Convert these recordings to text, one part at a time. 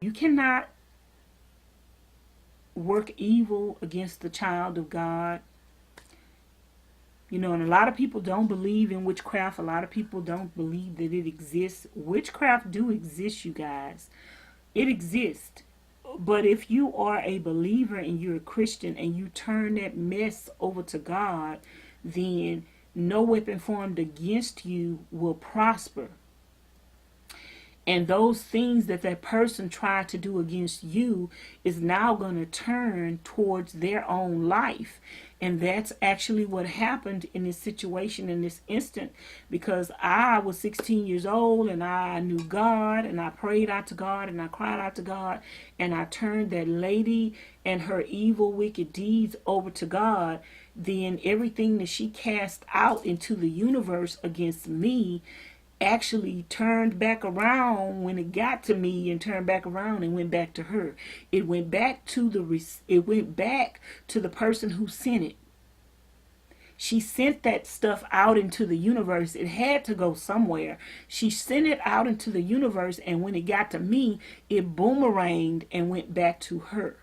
You cannot work evil against the child of God. You know, and a lot of people don't believe in witchcraft. A lot of people don't believe that it exists. Witchcraft do exist, you guys. It exists. But if you are a believer and you're a Christian and you turn that mess over to God, then no weapon formed against you will prosper. And those things that that person tried to do against you is now going to turn towards their own life. And that's actually what happened in this situation, in this instant, because I was 16 years old and I knew God and I prayed out to God and I cried out to God and I turned that lady and her evil, wicked deeds over to God. Then everything that she cast out into the universe against me actually turned back around when it got to me, and turned back around and went back to her. It went back to the person who sent it. She sent that stuff out into the universe. It had to go somewhere. She sent it out into the universe, and when it got to me, it boomeranged and went back to her.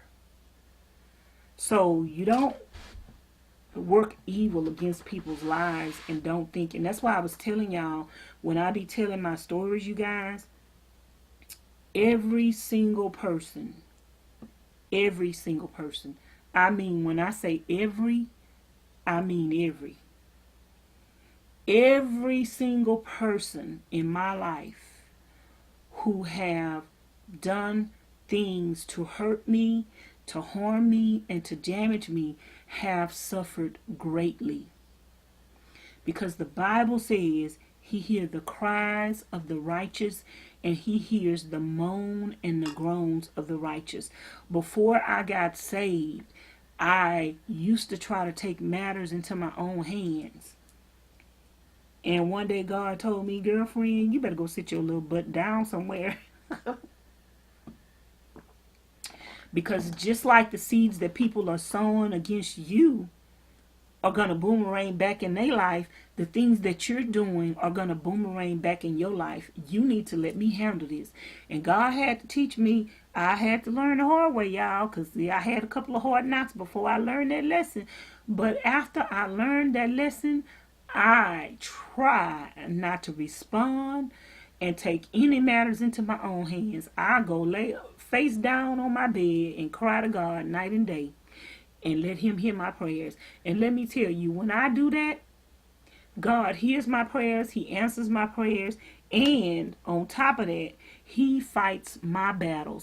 So you don't work evil against people's lives and don't think. And that's why I was telling y'all, when I be telling my stories, you guys, every single person, I mean, when I say every, I mean every single person in my life who have done things to hurt me, to harm me, and to damage me have suffered greatly. Because the Bible says he hears the cries of the righteous and he hears the moan and the groans of the righteous. Before I got saved, I used to try to take matters into my own hands. And one day God told me, girlfriend, you better go sit your little butt down somewhere. Because just like the seeds that people are sowing against you are going to boomerang back in their life, the things that you're doing are going to boomerang back in your life. You need to let me handle this. And God had to teach me. I had to learn the hard way, y'all, because I had a couple of hard knocks before I learned that lesson. But after I learned that lesson, I try not to respond and take any matters into my own hands. I go lay face down on my bed and cry to God night and day and let him hear my prayers. And let me tell you, when I do that, God hears my prayers, he answers my prayers, and on top of that, he fights my battles.